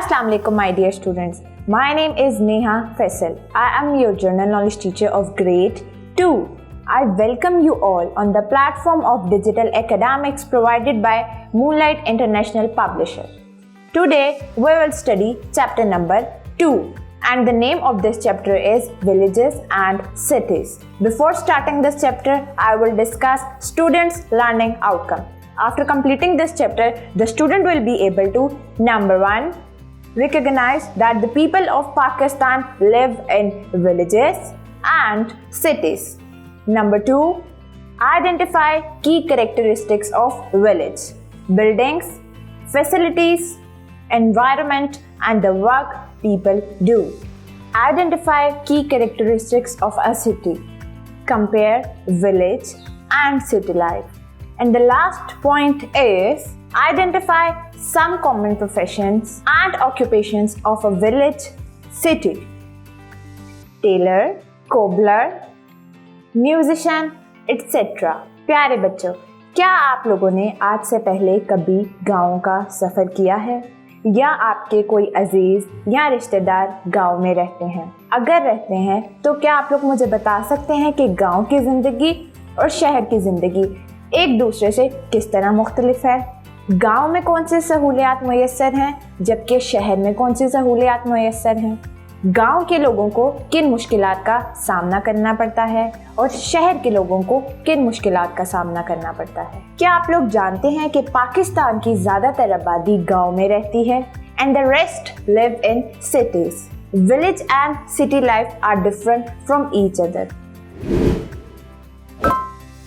Assalamu alaikum, my dear students. My name is Neha Faisal. I am your general knowledge teacher of grade 2. I welcome you all on the platform of digital academics provided by Moonlight International Publisher. Today we will study chapter number 2 and the name of this chapter is Villages and Cities. Before starting this chapter, I will discuss students' learning outcome. After completing this chapter, the student will be able to number 1, recognize that the people of Pakistan live in villages and cities. Number 2, identify key characteristics of village, buildings, facilities, environment and the work people do. Identify key characteristics of a city. Compare village and city life. And the last point is identify some common professions and occupations of a village city. Tailor, cobbler, musician etc. प्यारे बच्चों, क्या आप लोगों ने आज से पहले कभी गाँव का सफ़र किया है या आपके कोई अजीज या रिश्तेदार गांव में रहते हैं? अगर रहते हैं तो क्या आप लोग मुझे बता सकते हैं कि गांव की ज़िंदगी और शहर की ज़िंदगी एक दूसरे से किस तरह मुख्तलिफ है? गांव में कौन सी सहूलियात मुयस्सर हैं जबकि शहर में कौन सी सहूलियात मुयस्सर हैं? गांव के लोगों को किन मुश्किलात का सामना करना पड़ता है और शहर के लोगों को किन मुश्किलात का सामना करना पड़ता है? क्या आप लोग जानते हैं कि पाकिस्तान की ज़्यादातर आबादी गांव में रहती है and the rest live in cities. Village and city life are different from each other.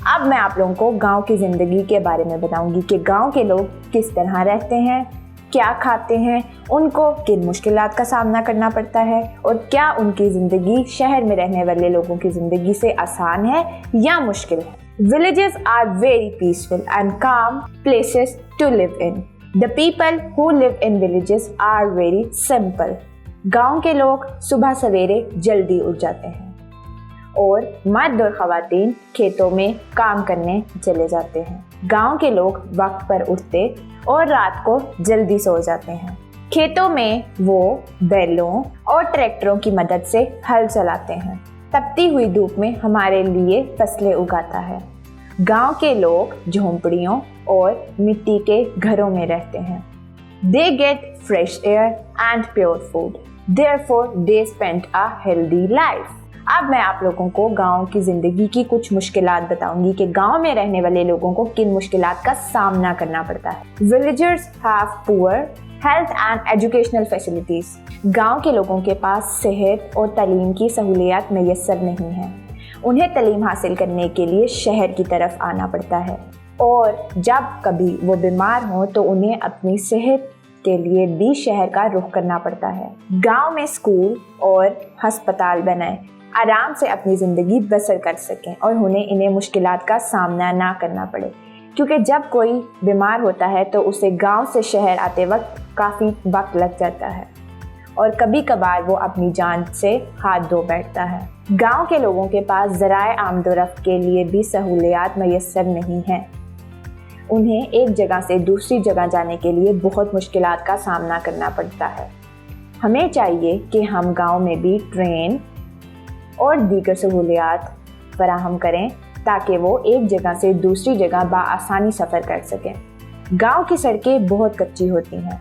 अब मैं आप लोगों को गांव की ज़िंदगी के बारे में बताऊंगी कि गांव के लोग किस तरह रहते हैं, क्या खाते हैं, उनको किन मुश्किलात का सामना करना पड़ता है और क्या उनकी ज़िंदगी शहर में रहने वाले लोगों की ज़िंदगी से आसान है या मुश्किल है. Villages are very peaceful and calm places to live in. The people who live in villages are very simple. गांव के लोग सुबह सवेरे जल्दी उठ जाते हैं और मर्द और ख़वातीन खेतों में काम करने चले जाते हैं. गांव के लोग वक्त पर उठते और रात को जल्दी सो जाते हैं. खेतों में वो बैलों और ट्रैक्टरों की मदद से हल चलाते हैं. तपती हुई धूप में हमारे लिए फसलें उगाता है. गांव के लोग झोंपड़ियों और मिट्टी के घरों में रहते हैं. They get fresh air and pure food. Therefore, they spend a healthy life. अब मैं आप लोगों को गांव की ज़िंदगी की कुछ मुश्किलात बताऊंगी कि गांव में रहने वाले लोगों को किन मुश्किलात का सामना करना पड़ता है. Villagers have poor health and educational facilities. गांव के लोगों के पास सेहत और तालीम की सहूलियात मैसर नहीं है. उन्हें तालीम हासिल करने के लिए शहर की तरफ आना पड़ता है और जब कभी वो बीमार हों तो उन्हें अपनी सेहत के लिए भी शहर का रुख करना पड़ता है. गांव में स्कूल और अस्पताल बनाएं, आराम से अपनी ज़िंदगी बसर कर सकें और उन्हें इन्हें मुश्किलात का सामना ना करना पड़े, क्योंकि जब कोई बीमार होता है तो उसे गांव से शहर आते वक्त काफ़ी वक्त लग जाता है और कभी कभार वो अपनी जान से हाथ धो बैठता है. गांव के लोगों के पास ज़राए आमदोरफ्त के लिए भी सहूलियात मैसर नहीं हैं. उन्हें एक जगह से दूसरी जगह जाने के लिए बहुत मुश्किलात का सामना करना पड़ता है. हमें चाहिए कि हम गाँव में भी ट्रेन और दीगर सहूलियात फराहम करें ताकि वो एक जगह से दूसरी जगह बआसानी सफ़र कर सकें. गांव की सड़कें बहुत कच्ची होती हैं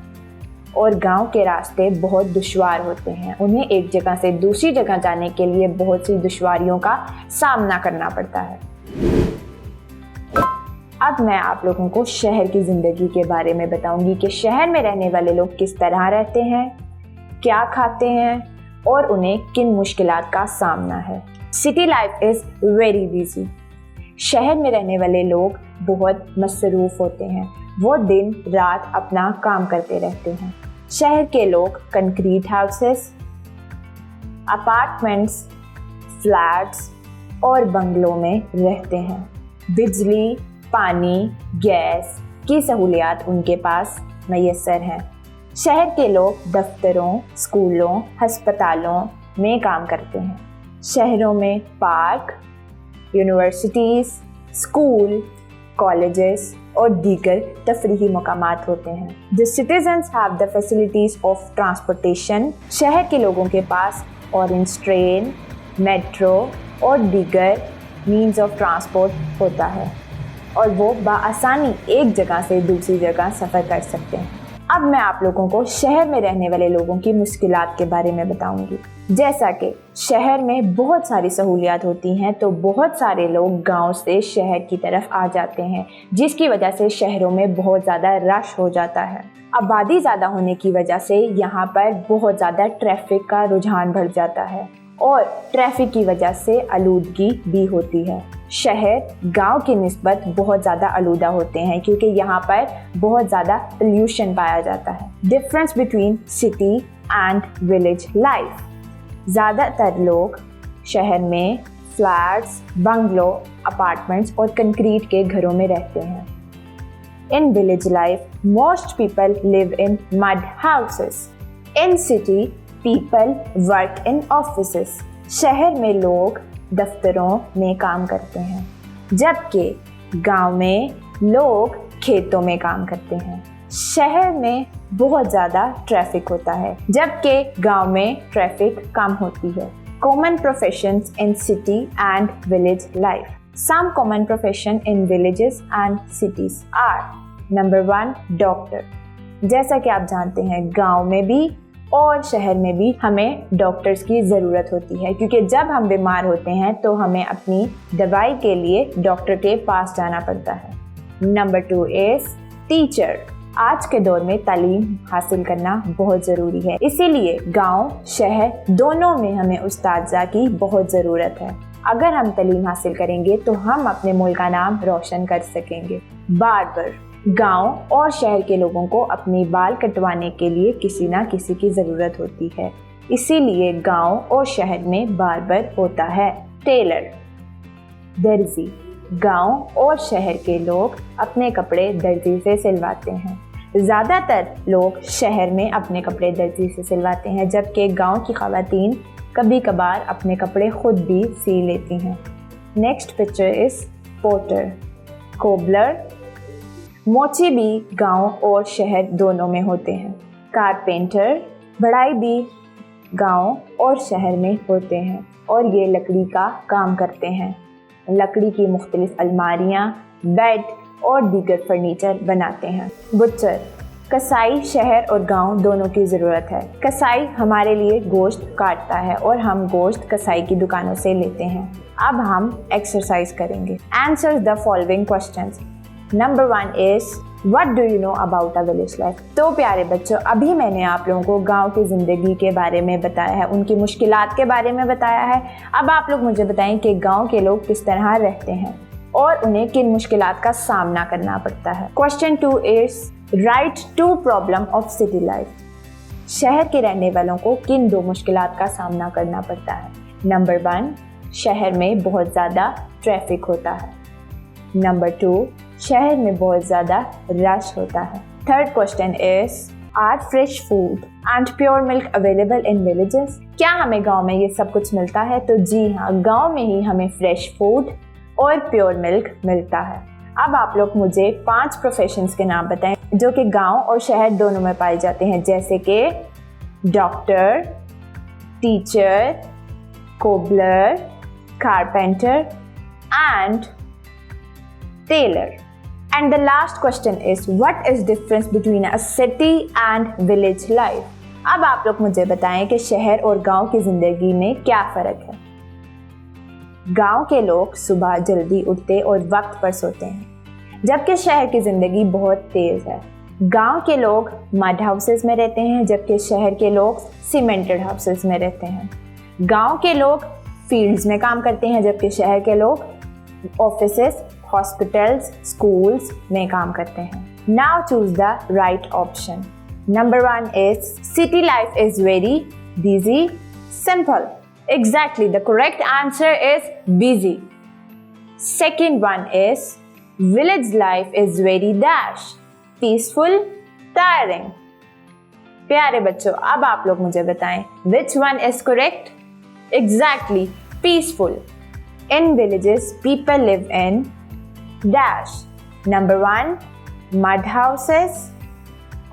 और गांव के रास्ते बहुत दुश्वार होते हैं. उन्हें एक जगह से दूसरी जगह जाने के लिए बहुत सी दुश्वारियों का सामना करना पड़ता है. अब मैं आप लोगों को शहर की ज़िंदगी के बारे में बताऊंगी कि शहर में रहने वाले लोग किस तरह रहते हैं, क्या खाते हैं और उन्हें किन मुश्किलात का सामना है. City life is very busy. शहर में रहने वाले लोग बहुत मसरूफ़ होते हैं. वो दिन रात अपना काम करते रहते हैं. शहर के लोग कंक्रीट हाउसेस, अपार्टमेंट्स, फ्लैट्स और बंगलों में रहते हैं. बिजली, पानी, गैस की सहूलियात उनके पास मैसर हैं. शहर के लोग दफ्तरों, स्कूलों, अस्पतालों में काम करते हैं. शहरों में पार्क, यूनिवर्सिटीज़, स्कूल कॉलेजेस और दीगर तफरीही मकामात होते हैं। The citizens have the facilities of transportation। शहर के लोगों के पास ऑरेंज ट्रेन, मेट्रो और दीगर मीन्स ऑफ ट्रांसपोर्ट होता है और वो बआसानी एक जगह से दूसरी जगह सफ़र कर सकते हैं। अब मैं आप लोगों को शहर में रहने वाले लोगों की मुश्किलात के बारे में बताऊंगी। जैसा कि शहर में बहुत सारी सहूलियात होती हैं, तो बहुत सारे लोग गांव से शहर की तरफ आ जाते हैं, जिसकी वजह से शहरों में बहुत ज़्यादा रश हो जाता है। आबादी ज़्यादा होने की वजह से यहाँ पर बहुत ज़्यादा ट्रैफिक का रुझान बढ़ जाता है और ट्रैफिक की वजह से आलूदगी भी होती है। शहर गांव की निस्बत बहुत ज़्यादा आलूदा होते हैं क्योंकि यहाँ पर बहुत ज़्यादा पोल्यूशन पाया जाता है। Difference between city and village life. ज़्यादातर लोग शहर में फ्लैट्स, बंगलो, अपार्टमेंट्स और कंक्रीट के घरों में रहते हैं। In village life most people live in mud houses. In city people work in offices. शहर में लोग दफ्तरों में काम करते हैं, जबकि गांव में लोग खेतों में काम करते हैं। शहर में बहुत ज़्यादा ट्रैफिक होता है, जबकि गांव में ट्रैफिक कम होती है। Common professions in city and village life. Some common profession in villages and cities are: number 1, doctor. जैसा कि आप जानते हैं, गांव में भी और शहर में भी हमें डॉक्टर्स की ज़रूरत होती है, क्योंकि जब हम बीमार होते हैं तो हमें अपनी दवाई के लिए डॉक्टर के पास जाना पड़ता है। Number 2 is teacher. आज के दौर में तालीम हासिल करना बहुत ज़रूरी है, इसीलिए गांव शहर दोनों में हमें उस्ताद की बहुत ज़रूरत है। अगर हम तालीम हासिल करेंगे तो हम अपने मुल्क का नाम रोशन कर सकेंगे। बार्बर। गांव और शहर के लोगों को अपने बाल कटवाने के लिए किसी ना किसी की ज़रूरत होती है, इसीलिए गांव और शहर में बार्बर होता है। टेलर। दर्जी। गांव और शहर के लोग अपने कपड़े दर्जी से सिलवाते हैं। ज़्यादातर लोग शहर में अपने कपड़े दर्जी से सिलवाते हैं, जबकि गांव की ख़वातीन कभी कभार अपने कपड़े खुद भी सी लेती हैं। Next picture is porter, cobbler. मोची भी गांव और शहर दोनों में होते हैं। कारपेंटर। बढ़ाई भी गांव और शहर में होते हैं और ये लकड़ी का काम करते हैं। लकड़ी की मुख्तलिफ अलमारियाँ, बेड और दीगर फर्नीचर बनाते हैं। बुच्चर। कसाई शहर और गांव दोनों की ज़रूरत है। कसाई हमारे लिए गोश्त काटता है और हम गोश्त कसाई की दुकानों से लेते हैं। अब हम एक्सरसाइज करेंगे। Answer the following questions. Number 1 is what do you know about a village life. तो प्यारे बच्चों, अभी मैंने आप लोगों को गांव की ज़िंदगी के बारे में बताया है, उनकी मुश्किलात के बारे में बताया है। अब आप लोग मुझे बताएं कि गांव के लोग किस तरह रहते हैं और उन्हें किन मुश्किलात का सामना करना पड़ता है। Question 2 is right 2 problem of city life. शहर के रहने वालों को किन 2 मुश्किलात का सामना करना पड़ता है। नंबर 1, शहर में बहुत ज़्यादा ट्रैफिक होता है। नंबर 2, शहर में बहुत ज़्यादा रश होता है। Third question is are fresh food and pure milk available in villages. क्या हमें गांव में ये सब कुछ मिलता है? तो जी हाँ, गांव में ही हमें फ्रेश फूड और प्योर मिल्क मिलता है। अब आप लोग मुझे 5 प्रोफेशंस के नाम बताएं जो कि गांव और शहर दोनों में पाए जाते हैं, जैसे कि doctor, teacher, cobbler, carpenter and tailor. And the last question is what is difference between a city and village life? अब आप लोग मुझे बताएं कि शहर और गांव की जिंदगी में क्या फ़र्क है। गांव के लोग सुबह जल्दी उठते और वक्त पर सोते हैं, जबकि शहर की ज़िंदगी बहुत तेज़ है। गांव के लोग मड हाउसेस में रहते हैं, जबकि शहर के लोग सीमेंटेड हाउसेस में रहते हैं। गांव के लोग फील्ड्स में काम करते हैं, जबकि शहर के लोग ऑफिसेस, हॉस्पिटल्स, स्कूल्स में काम करते हैं। Now choose the right option. Number 1 is city life is very busy, simple. Exactly, the correct answer is busy. Second one is village life is very dash, peaceful, tiring. प्यारे बच्चों, अब आप लोग मुझे बताएं which one is correct? Exactly, peaceful. In villages, people live in dash number 1 mud houses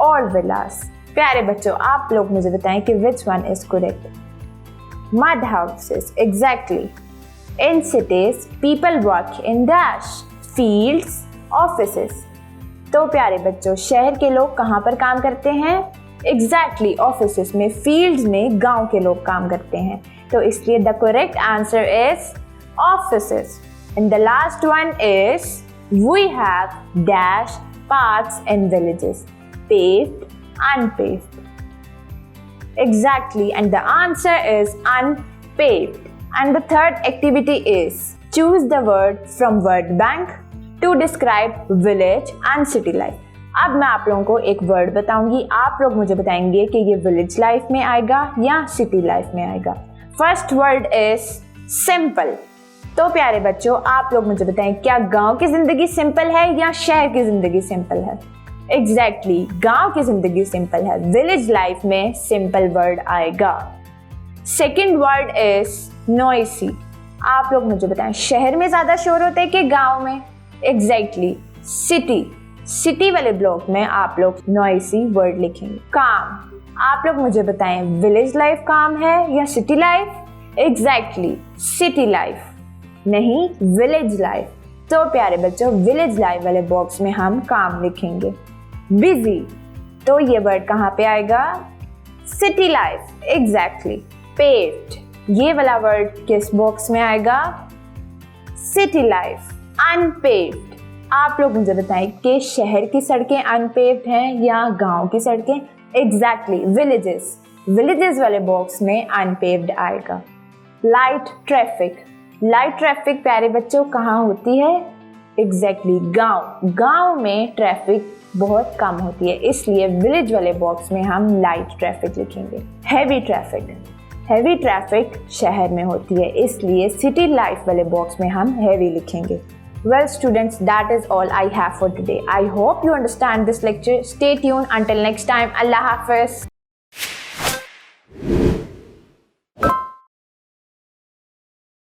और विलास। प्यारे बच्चों, आप लोग मुझे बताएं कि which one is correct. Mud houses, exactly. In cities people work in dash fields offices. तो प्यारे बच्चों, शहर के लोग कहाँ पर काम करते हैं? एग्जैक्टली ऑफिसेस में, फील्ड्स में गांव के लोग काम करते हैं। तो इसलिए the correct answer is offices. And the last one is we have dash parks in villages, paved, unpaved. Exactly, and the answer is unpaved. And the third activity is choose the word from word bank to describe village and city life. अब मैं आप लोगों को एक word बताऊंगी, आप लोग मुझे बताएंगे कि ये विलेज लाइफ में आएगा या सिटी लाइफ में आएगा। First word is simple. तो प्यारे बच्चों, आप लोग मुझे बताएं, क्या गांव की जिंदगी सिंपल है या शहर की जिंदगी सिंपल है? एग्जैक्टली, गांव की जिंदगी सिंपल है। विलेज लाइफ में सिंपल वर्ड आएगा। Second word is noisy. आप लोग मुझे बताएं, शहर में ज्यादा शोर होता है कि गांव में? एग्जैक्टली, सिटी वाले ब्लॉक में आप लोग नॉइसी वर्ड लिखेंगे। काम, आप लोग मुझे बताएं, विलेज लाइफ काम है या city life? Exactly, city life, नहीं विलेज लाइफ। तो प्यारे बच्चों, विलेज लाइफ वाले बॉक्स में हम काम लिखेंगे। बिजी, तो ये वर्ड कहाँ पे आएगा? City life, exactly. पेव्ड, ये वाला वर्ड किस बॉक्स में आएगा? City life. अनपेव्ड, आप लोग मुझे बताएं कि शहर की सड़कें अनपेव्ड हैं या गांव की सड़कें? एग्जैक्टली, विलेजेस वाले बॉक्स में अनपेव्ड आएगा। लाइट ट्रैफिक प्यारे बच्चों कहाँ होती है? एग्जैक्टली, गांव में ट्रैफिक बहुत कम होती है, इसलिए विलेज वाले बॉक्स में हम लाइट ट्रैफिक लिखेंगे। हैवी ट्रैफिक शहर में होती है, इसलिए सिटी लाइफ वाले बॉक्स में हम हैवी लिखेंगे। Well students, that is all I have for today. I hope you understand this lecture. Stay tuned until next time. Allah Hafiz.